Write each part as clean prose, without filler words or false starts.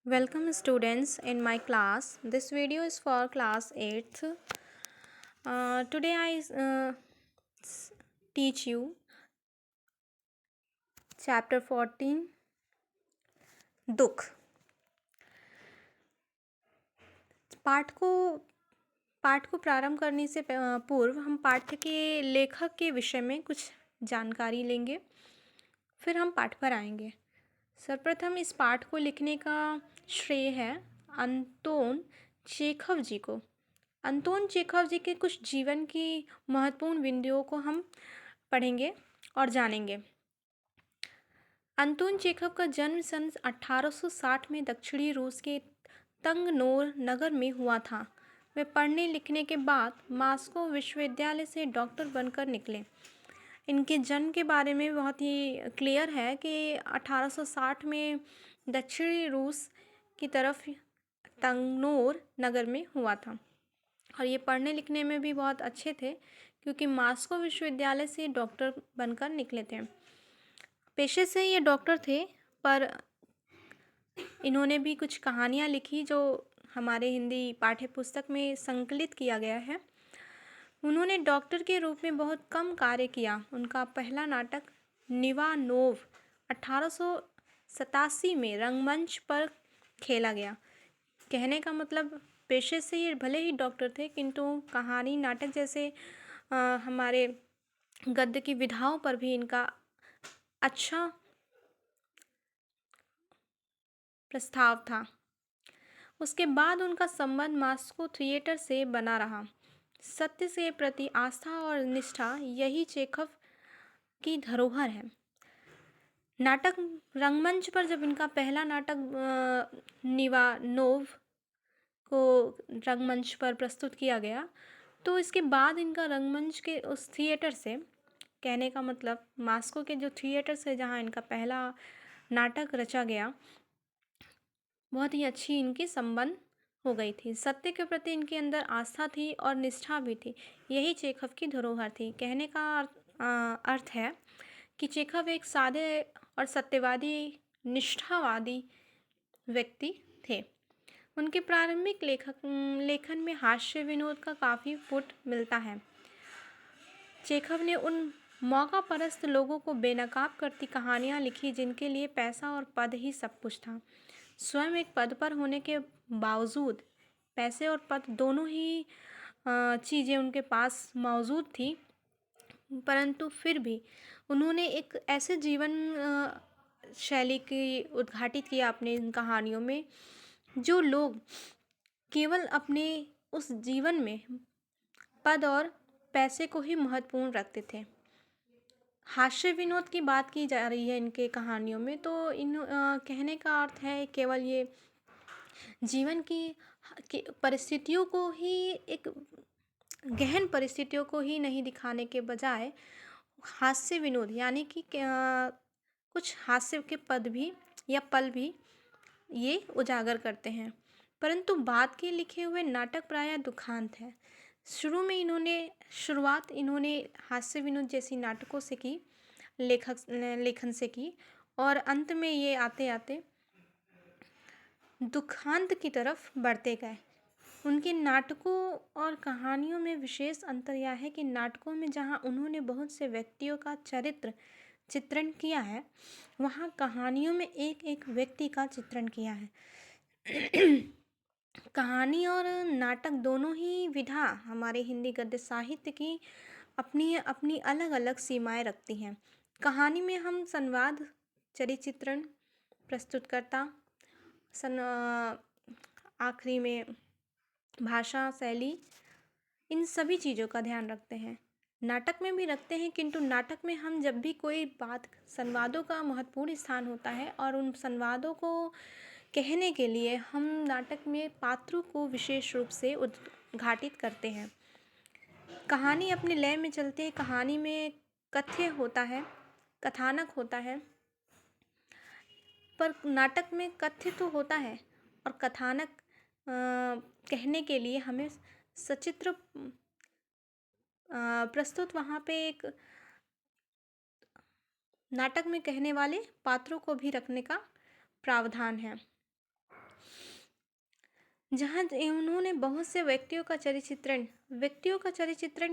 Welcome students in my class. This video is for class 8th. Today I teach you chapter 14 दुख। पाठ को पाठ को प्रारंभ करने से पूर्व हम पाठ के लेखक के विषय में कुछ जानकारी लेंगे, फिर हम पाठ पर आएंगे। सर्वप्रथम इस पाठ को लिखने का श्रेय है अंतोन चेखव जी को। अंतोन चेखव जी के कुछ जीवन की महत्वपूर्ण बिंदुओं को हम पढ़ेंगे और जानेंगे। अंतोन चेखव का जन्म सन 1860 में दक्षिणी रूस के तंगनोर नगर में हुआ था। वे पढ़ने लिखने के बाद मॉस्को विश्वविद्यालय से डॉक्टर बनकर निकले। इनके जन्म के बारे में बहुत ही क्लियर है कि 1860 में दक्षिणी रूस की तरफ तंगनोर नगर में हुआ था और ये पढ़ने लिखने में भी बहुत अच्छे थे क्योंकि मॉस्को विश्वविद्यालय से डॉक्टर बनकर निकले थे। पेशे से ये डॉक्टर थे, पर इन्होंने भी कुछ कहानियाँ लिखी जो हमारे हिंदी पाठ्य पुस्तक में संकलित किया गया है। उन्होंने डॉक्टर के रूप में बहुत कम कार्य किया। उनका पहला नाटक निवानोव 1887 में रंगमंच पर खेला गया। कहने का मतलब पेशे से ये भले ही डॉक्टर थे, किंतु कहानी नाटक जैसे हमारे गद्य की विधाओं पर भी इनका अच्छा प्रस्ताव था। उसके बाद उनका संबंध मॉस्को थिएटर से बना रहा। सत्य के प्रति आस्था और निष्ठा यही चेखव की धरोहर है। नाटक रंगमंच पर जब इनका पहला नाटक निवानोव को रंगमंच पर प्रस्तुत किया गया, तो इसके बाद इनका रंगमंच के उस थिएटर से, कहने का मतलब मॉस्को के जो थिएटर से जहाँ इनका पहला नाटक रचा गया, बहुत ही अच्छी इनकी संबंध हो गई थी। सत्य के प्रति इनके अंदर आस्था थी और निष्ठा भी थी। यही चेखव की धरोहर थी। कहने का अर्थ है कि चेखव एक सादे और सत्यवादी, निष्ठावादी व्यक्ति थे। उनके प्रारंभिक लेखन में हास्य विनोद का काफ़ी पुट मिलता है। चेखव ने उन मौका परस्त लोगों को बेनकाब करती कहानियाँ लिखी जिनके लिए पैसा और पद ही सब कुछ था। स्वयं एक पद पर होने के बावजूद पैसे और पद दोनों ही चीज़ें उनके पास मौजूद थी, परंतु फिर भी उन्होंने एक ऐसे जीवन शैली की उद्घाटित किया अपने इन कहानियों में, जो लोग केवल अपने उस जीवन में पद और पैसे को ही महत्वपूर्ण रखते थे। हास्य विनोद की बात की जा रही है इनके कहानियों में, तो कहने का अर्थ है केवल ये जीवन की परिस्थितियों को ही, एक गहन परिस्थितियों को ही नहीं दिखाने के बजाय हास्य विनोद यानी कि कुछ हास्य के पद भी या पल भी ये उजागर करते हैं। परंतु बाद के लिखे हुए नाटक प्रायः दुखांत है। शुरुआत इन्होंने हास्य विनोद जैसी नाटकों से की, लेखन से की, और अंत में ये आते आते दुखांत की तरफ बढ़ते गए। उनके नाटकों और कहानियों में विशेष अंतर यह है कि नाटकों में जहाँ उन्होंने बहुत से व्यक्तियों का चरित्र चित्रण किया है, वहाँ कहानियों में एक एक व्यक्ति का चित्रण किया है। कहानी और नाटक दोनों ही विधा हमारे हिंदी गद्य साहित्य की अपनी अपनी अलग अलग सीमाएं रखती हैं। कहानी में हम संवाद, चरित्र चित्रण, प्रस्तुतकर्ता, आखिरी में भाषा शैली, इन सभी चीज़ों का ध्यान रखते हैं। नाटक में भी रखते हैं, किंतु नाटक में हम जब भी कोई बात, संवादों का महत्वपूर्ण स्थान होता है और उन संवादों को कहने के लिए हम नाटक में पात्रों को विशेष रूप से उद्घाटित करते हैं। कहानी अपने लय में चलती है। कहानी में कथ्य होता है, कथानक होता है, पर नाटक में कथ्य तो होता है और कथानक कहने के लिए हमें सचित्र प्रस्तुत वहाँ पे एक नाटक में कहने वाले पात्रों को भी रखने का प्रावधान है। जहाँ उन्होंने बहुत से व्यक्तियों का चरित्रण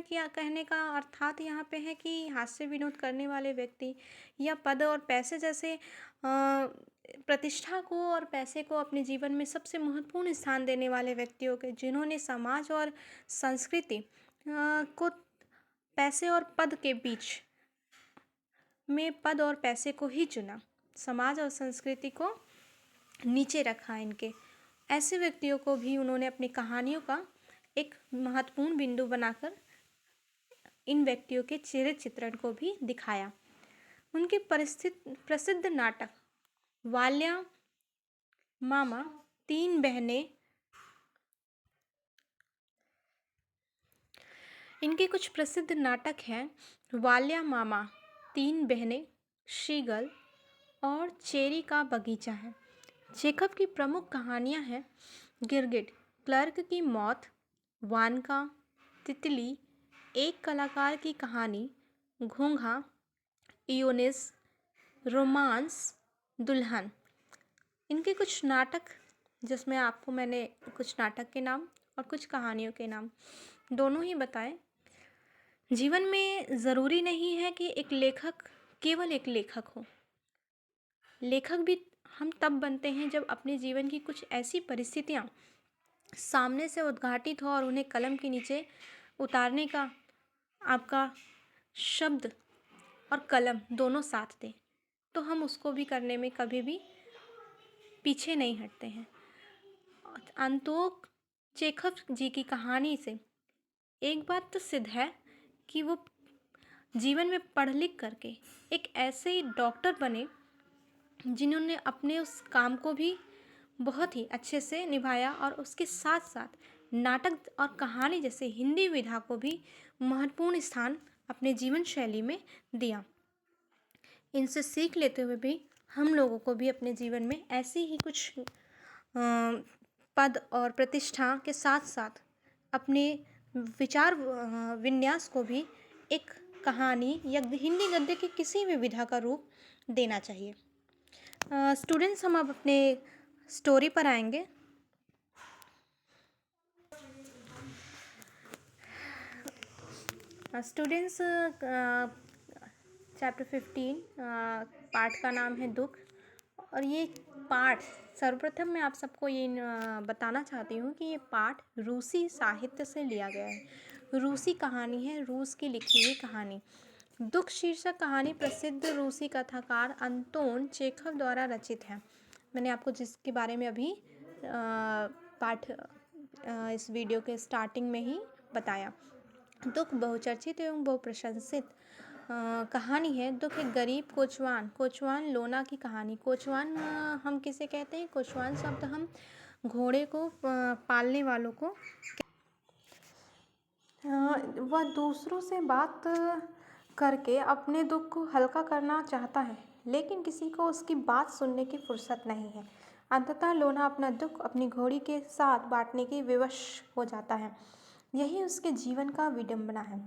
किया। कहने का अर्थात यहाँ पे है कि हास्य विनोद करने वाले व्यक्ति या पद और पैसे जैसे प्रतिष्ठा को और पैसे को अपने जीवन में सबसे महत्वपूर्ण स्थान देने वाले व्यक्तियों के, जिन्होंने समाज और संस्कृति को पैसे और पद के बीच में पद और पैसे को ही चुना, समाज और संस्कृति को नीचे रखा इनके। ऐसे व्यक्तियों को भी उन्होंने अपनी कहानियों का एक महत्वपूर्ण बिंदु बनाकर इन व्यक्तियों के चरित्र चित्रण को भी दिखाया। उनके प्रसिद्ध नाटक वाल्या मामा, तीन बहनें, इनके कुछ प्रसिद्ध नाटक हैं वाल्या मामा, तीन बहनें, शीगल और चेरी का बगीचा है। चेखव की प्रमुख कहानियां हैं गिरगिट, क्लर्क की मौत, वानका, तितली, एक कलाकार की कहानी, घोंघा, इयोनिस, रोमांस, दुल्हन। इनके कुछ नाटक, जिसमें आपको मैंने कुछ नाटक के नाम और कुछ कहानियों के नाम दोनों ही बताए। जीवन में ज़रूरी नहीं है कि एक लेखक केवल एक लेखक हो। लेखक भी हम तब बनते हैं जब अपने जीवन की कुछ ऐसी परिस्थितियाँ सामने से उद्घाटित हो और उन्हें कलम के नीचे उतारने का आपका शब्द और कलम दोनों साथ दें, तो हम उसको भी करने में कभी भी पीछे नहीं हटते हैं। अंतोक चेखव जी की कहानी से एक बात तो सिद्ध है कि वो जीवन में पढ़ लिख करके एक ऐसे डॉक्टर बने जिन्होंने अपने उस काम को भी बहुत ही अच्छे से निभाया और उसके साथ साथ नाटक और कहानी जैसे हिंदी विधा को भी महत्वपूर्ण स्थान अपने जीवन शैली में दिया। इनसे सीख लेते हुए भी हम लोगों को भी अपने जीवन में ऐसी ही कुछ पद और प्रतिष्ठा के साथ साथ अपने विचार विन्यास को भी एक कहानी या हिंदी गद्य की किसी भी विधा का रूप देना चाहिए। स्टूडेंट्स, हम अब अपने स्टोरी पर आएंगे। स्टूडेंट्स, चैप्टर 15 पाठ का नाम है दुख। और ये पाठ सर्वप्रथम मैं आप सबको ये बताना चाहती हूँ कि ये पाठ रूसी साहित्य से लिया गया है। रूसी कहानी है, रूस की लिखी हुई कहानी। दुख शीर्षक कहानी प्रसिद्ध रूसी कथाकार अंतोन चेखव द्वारा रचित है। मैंने आपको जिसके बारे में अभी पाठ इस वीडियो के स्टार्टिंग में ही बताया। दुख बहुचर्चित एवं बहुप्रशंसित कहानी है। दुख एक गरीब कोचवान लोना की कहानी। कोचवान हम किसे कहते हैं? कोचवान शब्द हम घोड़े को पालने वालों को वह दूसरों से बात करके अपने दुख को हल्का करना चाहता है, लेकिन किसी को उसकी बात सुनने की फुर्सत नहीं है। अंततः लोना अपना दुख अपनी घोड़ी के साथ बांटने की विवश हो जाता है। यही उसके जीवन का विडंबना है।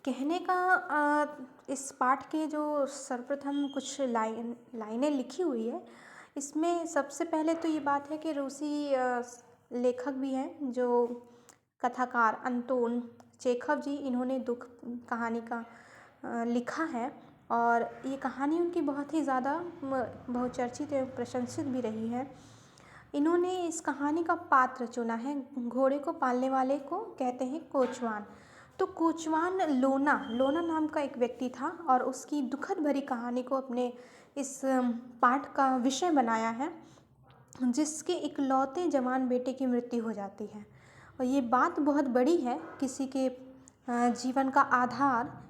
कहने का इस पाठ के जो सर्वप्रथम कुछ लाइनें लिखी हुई है, इसमें सबसे पहले तो ये बात है कि रूसी लेखक भी हैं जो कथाकार अंतोन चेखव जी, इन्होंने दुख कहानी का लिखा है। और ये कहानी उनकी बहुत ही ज़्यादा बहुचर्चित एवं प्रशंसित भी रही है। इन्होंने इस कहानी का पात्र चुना है, घोड़े को पालने वाले को कहते हैं कोचवान। तो कोचवान लोना नाम का एक व्यक्ति था और उसकी दुखद भरी कहानी को अपने इस पाठ का विषय बनाया है, जिसके इकलौते जवान बेटे की मृत्यु हो जाती है। और ये बात बहुत बड़ी है, किसी के जीवन का आधार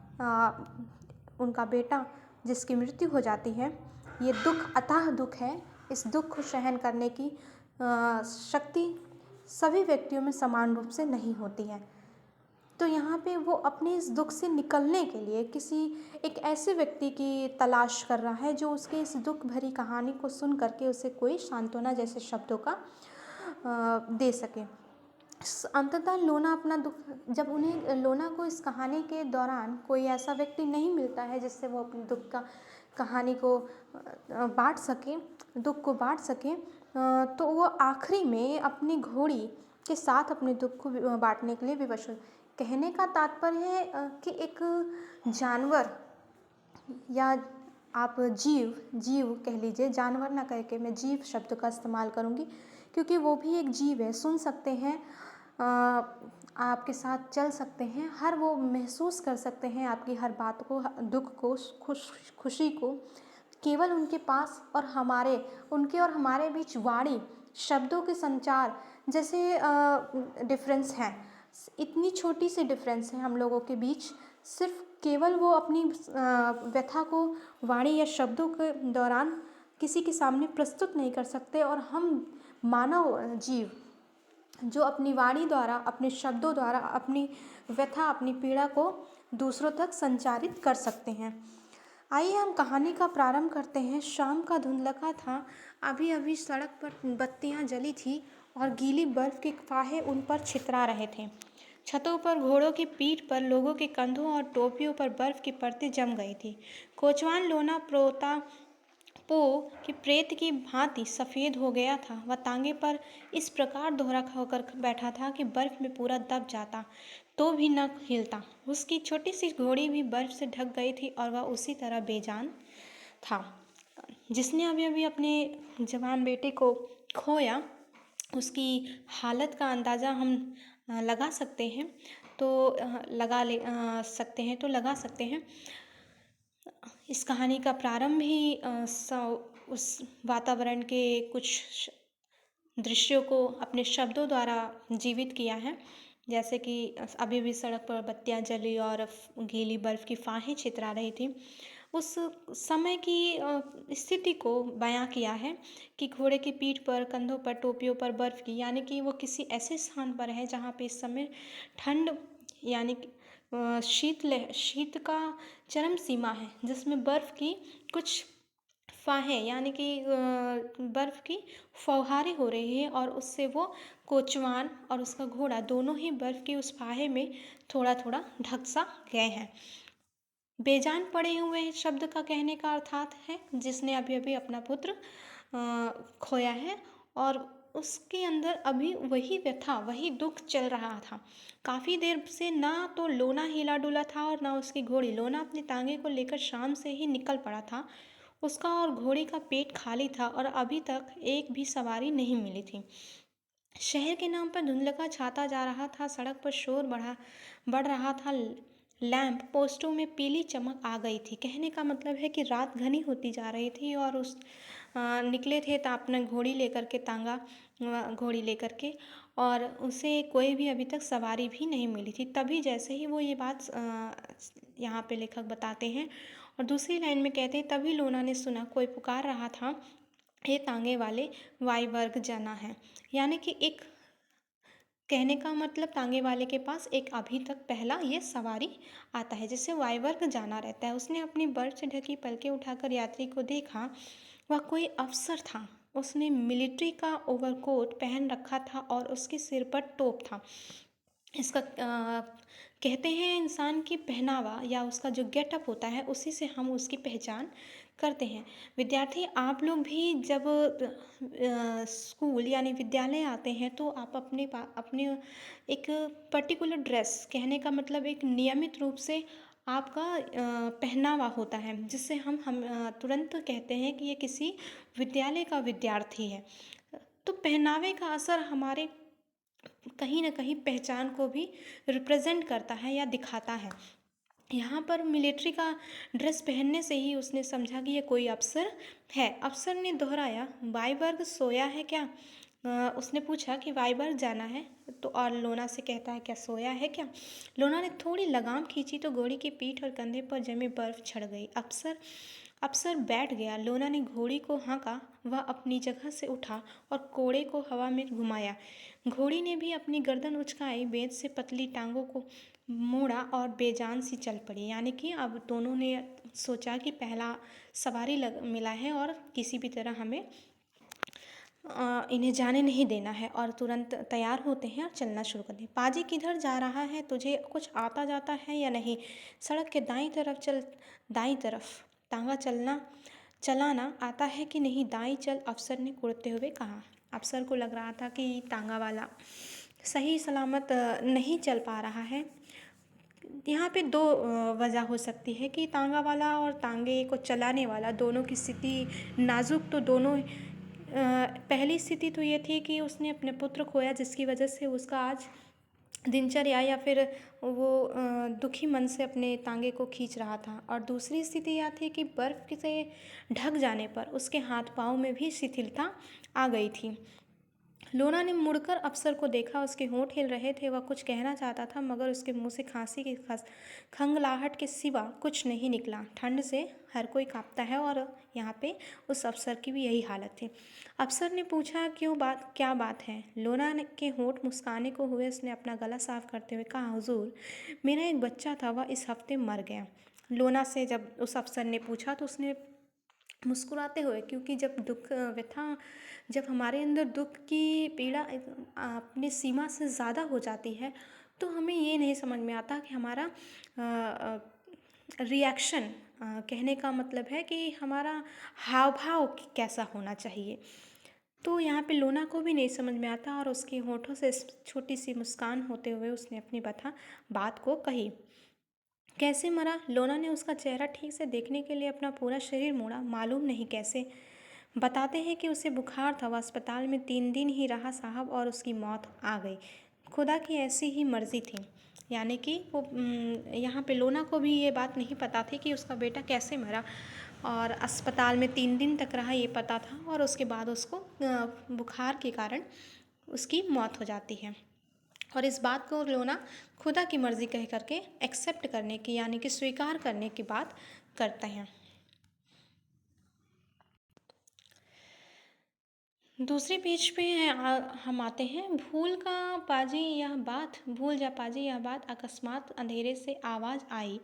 उनका बेटा जिसकी मृत्यु हो जाती है। ये दुख अथाह दुख है। इस दुख को सहन करने की शक्ति सभी व्यक्तियों में समान रूप से नहीं होती है। तो यहाँ पे वो अपने इस दुख से निकलने के लिए किसी एक ऐसे व्यक्ति की तलाश कर रहा है जो उसके इस दुख भरी कहानी को सुन करके उसे कोई सांत्वना जैसे शब्दों का दे सके। अंततः लोना अपना दुख, जब उन्हें लोना को इस कहानी के दौरान कोई ऐसा व्यक्ति नहीं मिलता है जिससे वो अपने दुख का कहानी को बांट सके, दुख को बांट सके, तो वो आखिरी में अपनी घोड़ी के साथ अपने दुख को बांटने के लिए विवश हुई। कहने का तात्पर्य है कि एक जानवर या आप जीव जीव कह लीजिए, जानवर ना कह के मैं जीव शब्द का इस्तेमाल करूँगी, क्योंकि वो भी एक जीव है, सुन सकते हैं, आपके साथ चल सकते हैं, हर वो महसूस कर सकते हैं आपकी हर बात को, दुख को, खुशी को। केवल उनके पास और हमारे उनके और हमारे बीच वाणी शब्दों के संचार जैसे डिफरेंस है, इतनी छोटी सी डिफरेंस है हम लोगों के बीच। सिर्फ केवल वो अपनी व्यथा को वाणी या शब्दों के दौरान किसी के सामने प्रस्तुत नहीं कर सकते, और हम मानव जीव जो अपनी वाणी द्वारा, अपने शब्दों द्वारा अपनी व्यथा, अपनी पीड़ा को दूसरों तक संचारित कर सकते हैं। आइए हम कहानी का प्रारंभ करते हैं। शाम का धुंधलका था, अभी अभी सड़क पर बत्तियां जली थी और गीली बर्फ के फाहे उन पर छितरा रहे थे। छतों पर, घोड़ों की पीठ पर, लोगों के कंधों और टोपियों पर बर्फ की परतें जम गई थी। कोचवान लोना प्रोता पो कि प्रेत की भांति सफ़ेद हो गया था। वह तांगे पर इस प्रकार दोहरा होकर बैठा था कि बर्फ में पूरा दब जाता तो भी न हिलता। उसकी छोटी सी घोड़ी भी बर्फ से ढक गई थी और वह उसी तरह बेजान था। जिसने अभी अभी अपने जवान बेटे को खोया, उसकी हालत का अंदाज़ा हम लगा सकते हैं, तो लगा सकते हैं। इस कहानी का प्रारंभ ही उस वातावरण के कुछ दृश्यों को अपने शब्दों द्वारा जीवित किया है। जैसे कि अभी भी सड़क पर बत्तियां जली और गीली बर्फ़ की फाहें छितरा रही थी। उस समय की स्थिति को बयां किया है कि घोड़े की पीठ पर, कंधों पर, टोपियों पर बर्फ़ की, यानी कि वो किसी ऐसे स्थान पर है जहाँ पे इस समय ठंड, यानी कि शीत का चरम सीमा है, जिसमें बर्फ़ की कुछ फाहें, यानी कि बर्फ़ की फौहारें हो रही है, और उससे वो कोचवान और उसका घोड़ा दोनों ही बर्फ़ की उस फाहे में थोड़ा थोड़ा ढक सा गए हैं। बेजान पड़े हुए हैं शब्द का कहने का अर्थात है जिसने अभी अभी अपना पुत्र खोया है, और उसके अंदर अभी वही व्यथा, वही दुख चल रहा था। काफ़ी देर से ना तो लोना हिला डुला था और ना उसकी घोड़ी। लोना अपने तांगे को लेकर शाम से ही निकल पड़ा था। उसका और घोड़ी का पेट खाली था और अभी तक एक भी सवारी नहीं मिली थी। शहर के नाम पर धुंधलका छाता जा रहा था। सड़क पर शोर बढ़ रहा था। लैंप पोस्टों में पीली चमक आ गई थी। कहने का मतलब है कि रात घनी होती जा रही थी और निकले थे तो अपने घोड़ी लेकर के, घोड़ी लेकर के, और उसे कोई भी अभी तक सवारी भी नहीं मिली थी। तभी जैसे ही वो ये बात यहाँ पे लेखक बताते हैं, और दूसरी लाइन में कहते हैं, तभी लोना ने सुना कोई पुकार रहा था, हे तांगे वाले, वायुवर्ग जाना है। यानी कि एक कहने का मतलब तांगे वाले के पास एक अभी तक पहला ये सवारी आता है जिसे वायुवर्ग जाना रहता है। उसने अपनी बर्फ से ढकी पलकें उठाकर यात्री को देखा। वह कोई अफसर था। उसने मिलिट्री का ओवरकोट पहन रखा था और उसके सिर पर टोप था। इसका कहते हैं इंसान की पहनावा या उसका जो गेटअप होता है, उसी से हम उसकी पहचान करते हैं। विद्यार्थी, आप लोग भी जब स्कूल यानी विद्यालय आते हैं तो आप अपने एक पर्टिकुलर ड्रेस, कहने का मतलब एक नियमित रूप से आपका पहनावा होता है, जिससे हम तुरंत कहते हैं कि ये किसी विद्यालय का विद्यार्थी है। तो पहनावे का असर हमारे कहीं ना कहीं पहचान को भी रिप्रेजेंट करता है या दिखाता है। यहाँ पर मिलिट्री का ड्रेस पहनने से ही उसने समझा कि ये कोई अफसर है। अफसर ने दोहराया, वायुवर्ग सोया है क्या? उसने पूछा कि वायुवर्ग जाना है तो, और लोना से कहता है, क्या सोया है क्या? लोना ने थोड़ी लगाम खींची तो घोड़ी की पीठ और कंधे पर जमी बर्फ छड़ गई। अफसर बैठ गया। लोना ने घोड़ी को हाँका। वह अपनी जगह से उठा और कोड़े को हवा में घुमाया। घोड़ी ने भी अपनी गर्दन उचकाई, बेंत से पतली टांगों को मोड़ा और बेजान सी चल पड़ी। यानी कि अब दोनों ने सोचा कि पहला सवारी मिला है और किसी भी तरह हमें इन्हें जाने नहीं देना है, और तुरंत तैयार होते हैं और चलना शुरू करते हैं। पाजी किधर जा रहा है? तुझे कुछ आता जाता है या नहीं? सड़क के दाईं तरफ चल। दाईं तरफ? तांगा चलाना आता है कि नहीं दाएं चल, अफसर ने कुड़ते हुए कहा। अफसर को लग रहा था कि तांगा वाला सही सलामत नहीं चल पा रहा है। यहाँ पे दो वजह हो सकती है कि तांगा वाला और तांगे को चलाने वाला दोनों की स्थिति नाजुक तो दोनों। पहली स्थिति तो ये थी कि उसने अपने पुत्र खोया, जिसकी वजह से उसका आज दिनचर्या या फिर वो दुखी मन से अपने तांगे को खींच रहा था। और दूसरी स्थिति यह थी कि बर्फ़ से ढक जाने पर उसके हाथ पाँव में भी शिथिलता आ गई थी। लोना ने मुड़कर अफसर को देखा। उसके होंठ हिल रहे थे। वह कुछ कहना चाहता था मगर उसके मुंह से खांसी की खंगलाहट के सिवा कुछ नहीं निकला। ठंड से हर कोई कांपता है और यहाँ पे उस अफसर की भी यही हालत थी। अफसर ने पूछा, क्या बात है? लोना के होंठ मुस्काने को हुए। उसने अपना गला साफ करते हुए कहा, हुजूर, मेरा एक बच्चा था, वह इस हफ्ते मर गया। लोना से जब उस अफसर ने पूछा तो उसने मुस्कुराते हुए, क्योंकि जब दुख व्यथा जब हमारे अंदर दुख की पीड़ा अपनी सीमा से ज़्यादा हो जाती है तो हमें ये नहीं समझ में आता कि हमारा रिएक्शन, कहने का मतलब है कि हमारा हाव भाव कैसा होना चाहिए। तो यहाँ पे लोना को भी नहीं समझ में आता और उसके होठों से छोटी सी मुस्कान होते हुए उसने अपनी बात को कही। कैसे मरा? लोना ने उसका चेहरा ठीक से देखने के लिए अपना पूरा शरीर मोड़ा। मालूम नहीं कैसे। बताते हैं कि उसे बुखार था। वह अस्पताल में 3 दिन ही रहा साहब और उसकी मौत आ गई। खुदा की ऐसी ही मर्ज़ी थी। यानी कि वो यहाँ पे लोना को भी ये बात नहीं पता थी कि उसका बेटा कैसे मरा, और अस्पताल में 3 दिन तक रहा ये पता था, और उसके बाद उसको बुखार के कारण उसकी मौत हो जाती है। और इस बात को लोना खुदा की मर्ज़ी कह करके एक्सेप्ट करने की, यानी कि स्वीकार करने की बात करते हैं। दूसरे पेज पे हम आते हैं। भूल जा पाजी यह बात, अकस्मात अंधेरे से आवाज़ आई।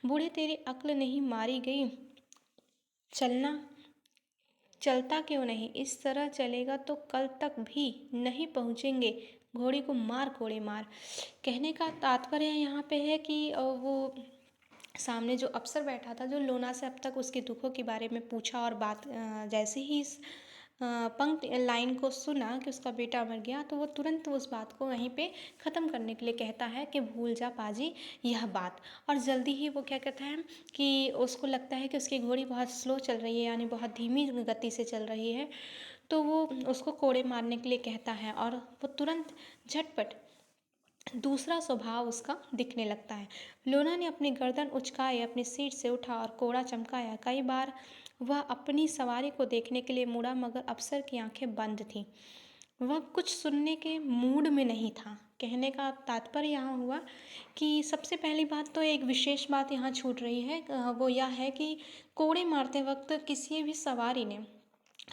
बूढ़े तेरी अक्ल नहीं मारी गई, चलता क्यों नहीं? इस तरह चलेगा तो कल तक भी नहीं पहुँचेंगे। घोड़ी को मार कोड़े मार। कहने का तात्पर्य यहाँ पे है कि वो सामने जो अफसर बैठा था, जो लोना से अब तक उसके दुखों के बारे में पूछा और बात जैसे ही इस पंक्ति लाइन को सुना कि उसका बेटा मर गया, तो वो तुरंत उस बात को वहीं पे ख़त्म करने के लिए कहता है कि भूल जा पाजी यह बात। और जल्दी ही वो क्या कहता है कि उसको लगता है कि उसकी घोड़ी बहुत स्लो चल रही है, यानी बहुत धीमी गति से चल रही है, तो वो उसको कोड़े मारने के लिए कहता है और वो तुरंत झटपट दूसरा स्वभाव उसका दिखने लगता है। लोना ने अपनी गर्दन उचकाई, अपनी सीट से उठा और कोड़ा चमकाया। कई बार वह अपनी सवारी को देखने के लिए मुड़ा मगर अफसर की आंखें बंद थीं। वह कुछ सुनने के मूड में नहीं था। कहने का तात्पर्य यहाँ हुआ कि सबसे पहली बात तो एक विशेष बात यहाँ छूट रही है, वो यह है कि कोड़े मारते वक्त किसी भी सवारी ने,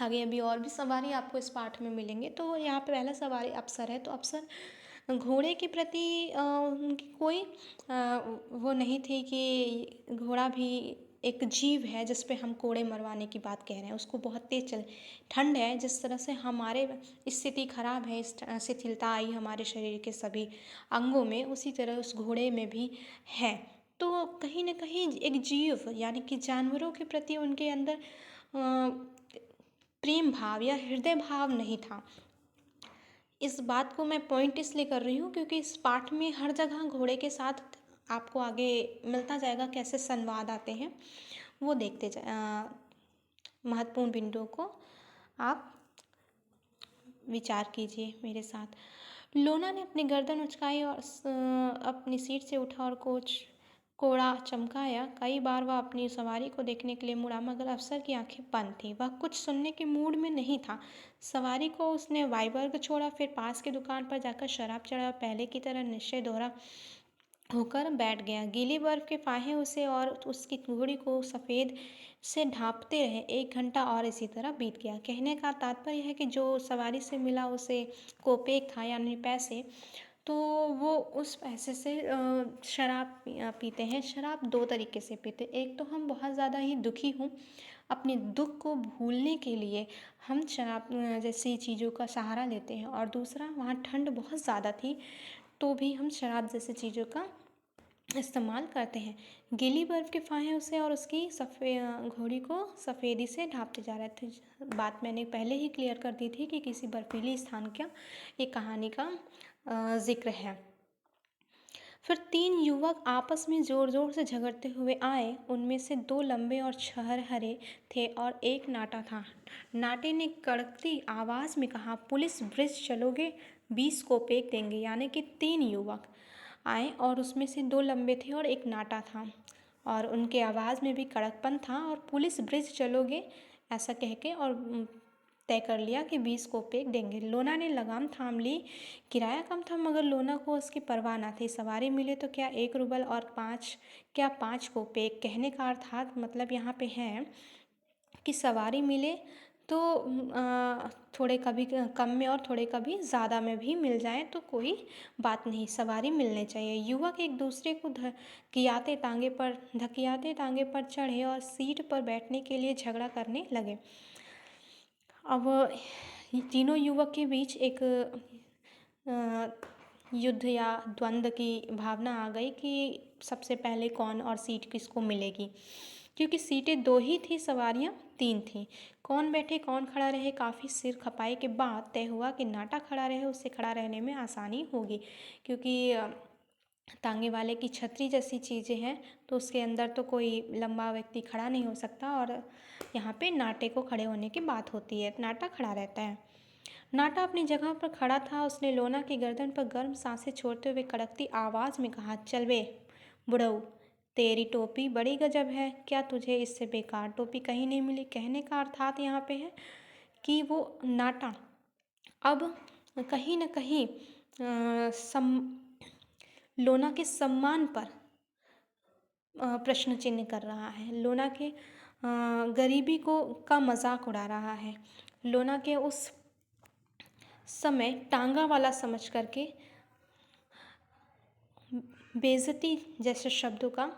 आगे अभी और भी सवारी आपको इस पाठ में मिलेंगे, तो यहाँ पे पहला सवारी अफसर है, तो अफसर घोड़े के प्रति उनकी कोई वो नहीं थी कि घोड़ा भी एक जीव है जिस पे हम कोड़े मरवाने की बात कह रहे हैं। उसको बहुत तेज चल ठंड है, जिस तरह से हमारे स्थिति खराब है, शिथिलता आई हमारे शरीर के सभी अंगों में, उसी तरह उस घोड़े में भी है। तो कहीं ना कहीं एक जीव यानी कि जानवरों के प्रति उनके अंदर प्रेम भाव या हृदय भाव नहीं था। इस बात को मैं पॉइंट इसलिए कर रही हूँ क्योंकि इस पाठ में हर जगह घोड़े के साथ आपको आगे मिलता जाएगा कैसे संवाद आते हैं, वो महत्वपूर्ण बिंदुओं को आप विचार कीजिए मेरे साथ। लोना ने अपनी गर्दन उचकाई और अपनी सीट से उठा और कोड़ा चमकाया। कई बार वह अपनी सवारी को देखने के लिए मुड़ा मगर अफसर की आंखें बंद थीं। वह कुछ सुनने के मूड में नहीं था। सवारी को उसने वाइबर्ग छोड़ा, फिर पास की दुकान पर जाकर शराब चढ़ा। पहले की तरह निश्चय दोहरा होकर बैठ गया। गीली बर्फ के फाहे उसे और उसकी घोड़ी को सफ़ेद से ढांपते रहे। 1 घंटा और इसी तरह बीत गया। कहने का तात्पर्य है कि जो सवारी से मिला उसे कोपेक था, यानी पैसे, तो वो उस पैसे से शराब पीते हैं। शराब 2 तरीके से पीते। एक तो हम बहुत ज़्यादा ही दुखी हूँ, अपने दुख को भूलने के लिए हम शराब जैसी चीज़ों का सहारा लेते हैं, और दूसरा वहाँ ठंड बहुत ज़्यादा थी तो भी हम शराब जैसी चीज़ों का इस्तेमाल करते हैं। गीली बर्फ़ के फाहे उसे और उसकी घोड़ी को सफ़ेदी से ढाँपते जा रहे थे। बात मैंने पहले ही क्लियर कर दी थी कि किसी बर्फीली स्थान का एक कहानी का ज़िक्र है। फिर 3 युवक आपस में ज़ोर-ज़ोर से झगड़ते हुए आए। उनमें से 2 लंबे और छरहरे थे और एक नाटा था। नाटे ने कड़कती आवाज़ में कहा, पुलिस ब्रिज चलोगे? 20 कोपेक देंगे। यानी कि 3 युवक आए और उसमें से 2 लंबे थे और एक नाटा था और उनके आवाज़ में भी कड़कपन था और पुलिस ब्रिज चलोगे ऐसा कह के और तय कर लिया कि 20 कोपेक देंगे। लोना ने लगाम थाम ली। किराया कम था मगर लोना को उसकी परवाह न थी। सवारी मिले तो क्या 1 रूबल और 5 कोपेक। कहने का अर्थात मतलब यहाँ पे है कि सवारी मिले तो थोड़े कभी कम में और थोड़े कभी ज़्यादा में भी मिल जाए तो कोई बात नहीं, सवारी मिलनी चाहिए। युवक एक दूसरे को धकियाते टांगे पर चढ़े और सीट पर बैठने के लिए झगड़ा करने लगे। अब तीनों युवक के बीच एक युद्ध या द्वंद्व की भावना आ गई कि सबसे पहले कौन और सीट किसको मिलेगी, क्योंकि सीटें 2 ही थी, सवारियां 3 थीं। कौन बैठे कौन खड़ा रहे, काफ़ी सिर खपाई के बाद तय हुआ कि नाटा खड़ा रहे, उससे खड़ा रहने में आसानी होगी, क्योंकि तांगे वाले की छतरी जैसी चीज़ें हैं तो उसके अंदर तो कोई लंबा व्यक्ति खड़ा नहीं हो सकता और यहाँ पे नाटे को खड़े होने की बात होती है, नाटा खड़ा रहता है। नाटा अपनी जगह पर खड़ा था। उसने लोना की गर्दन पर गर्म सांसें छोड़ते हुए कड़कती आवाज़ में कहा, चल बे बुढ़ऊ, तेरी टोपी बड़ी गजब है, क्या तुझे इससे बेकार टोपी कहीं नहीं मिली। कहने का अर्थात यहाँ पे है कि वो नाटा अब कहीं न कहीं लोना के सम्मान पर प्रश्न चिन्ह कर रहा है। लोना के गरीबी का मजाक उड़ा रहा है। लोना के उस समय टांगा वाला समझ करके बेइज्जती जैसे शब्दों का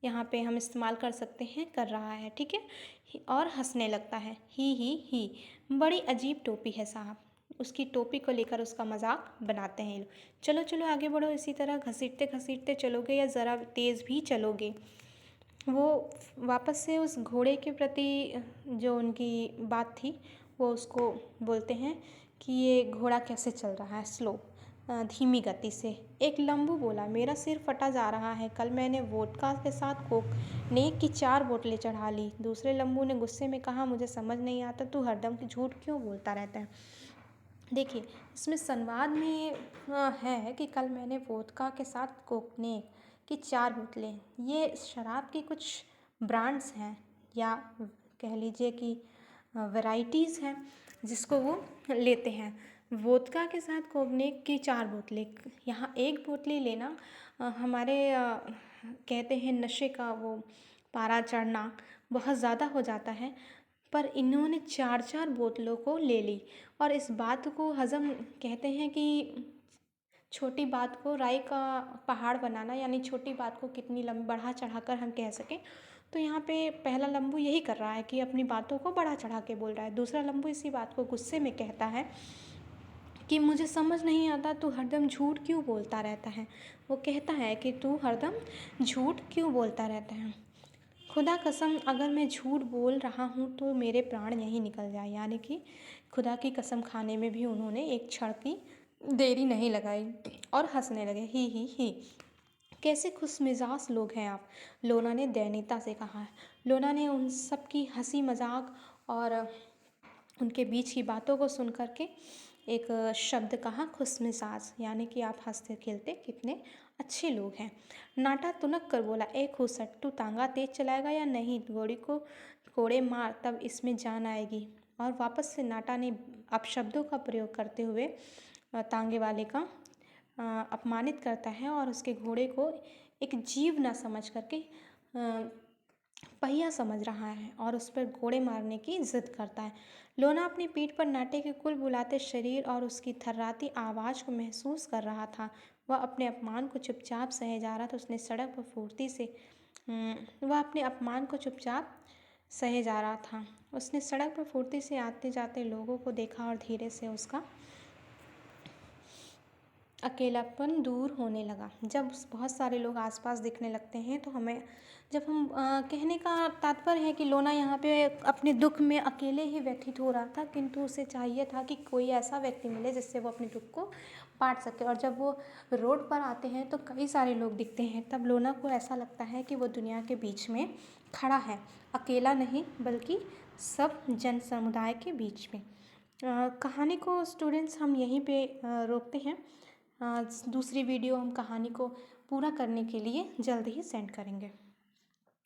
यहाँ पे हम इस्तेमाल कर सकते हैं, कर रहा है, ठीक है। और हंसने लगता है, ही बड़ी अजीब टोपी है साहब। उसकी टोपी को लेकर उसका मजाक बनाते हैं ये लोग। चलो चलो आगे बढ़ो, इसी तरह घसीटते घसीटते चलोगे या ज़रा तेज़ भी चलोगे। वो वापस से उस घोड़े के प्रति जो उनकी बात थी वो उसको बोलते हैं कि ये घोड़ा कैसे चल रहा है, स्लो, धीमी गति से। एक लंबू बोला, मेरा सिर फटा जा रहा है, कल मैंने वोडका के साथ कोकनेक की 4 बोतलें चढ़ा ली। दूसरे लंबू ने गुस्से में कहा, मुझे समझ नहीं आता तू हरदम झूठ क्यों बोलता रहता है। देखिए इसमें संवाद में है कि कल मैंने वोडका के साथ कोकनेक की 4 बोतलें, ये शराब की कुछ ब्रांड्स हैं या कह लीजिए कि वैराइटीज़ हैं जिसको वो लेते हैं। वोदका के साथ कोगनेक की 4 बोतलें, यहाँ 1 बोतली लेना हमारे कहते हैं नशे का वो पारा चढ़ना बहुत ज़्यादा हो जाता है, पर इन्होंने 4-4 बोतलों को ले ली और इस बात को हज़म कहते हैं कि छोटी बात को राई का पहाड़ बनाना, यानी छोटी बात को कितनी लंबी बढ़ा चढ़ा कर हम कह सकें। तो यहाँ पे पहला लंबू यही कर रहा है कि अपनी बातों को बढ़ा चढ़ा के बोल रहा है। दूसरा लंबू इसी बात को गुस्से में कहता है कि मुझे समझ नहीं आता तू हरदम झूठ क्यों बोलता रहता है। वो कहता है कि तू हरदम झूठ क्यों बोलता रहता है, खुदा कसम अगर मैं झूठ बोल रहा हूँ तो मेरे प्राण यहीं निकल जाए। यानी कि खुदा की कसम खाने में भी उन्होंने एक क्षण की देरी नहीं लगाई और हंसने लगे, ही कैसे खुशमिजाज लोग हैं आप, लोना ने दयनीयता से कहा। लोना ने उन सब की हंसी मजाक और उनके बीच की बातों को सुन करके एक शब्द कहा, खुशमिजाज, यानी कि आप हंसते खेलते कितने अच्छे लोग हैं। नाटा तुनक कर बोला, ए खुसट, तू तांगा तेज चलाएगा या नहीं, घोड़ी को कोड़े मार तब इसमें जान आएगी। और वापस से नाटा ने अपशब्दों का प्रयोग करते हुए तांगे वाले का अपमानित करता है और उसके घोड़े को एक जीव ना समझ करके पहिया समझ रहा है और उस पर घोड़े मारने की जिद करता है। लोना अपनी पीठ पर नाटे के कुल बुलाते शरीर और उसकी थर्राती आवाज़ को महसूस कर रहा था। वह अपने अपमान को चुपचाप सहे जा रहा था। वह अपने अपमान को चुपचाप सहे जा रहा था। उसने सड़क पर फुर्ती से आते जाते लोगों को देखा और धीरे से उसका अकेलापन दूर होने लगा। जब बहुत सारे लोग आसपास दिखने लगते हैं तो हमें जब हम कहने का तात्पर्य है कि लोना यहाँ पे अपने दुख में अकेले ही व्यथित हो रहा था, किंतु उसे चाहिए था कि कोई ऐसा व्यक्ति मिले जिससे वो अपने दुख को बांट सके। और जब वो रोड पर आते हैं तो कई सारे लोग दिखते हैं, तब लोना को ऐसा लगता है कि वो दुनिया के बीच में खड़ा है, अकेला नहीं बल्कि सब जन समुदाय के बीच में। कहानी को स्टूडेंट्स हम यहीं पे रोकते हैं। दूसरी वीडियो हम कहानी को पूरा करने के लिए जल्द ही सेंड करेंगे।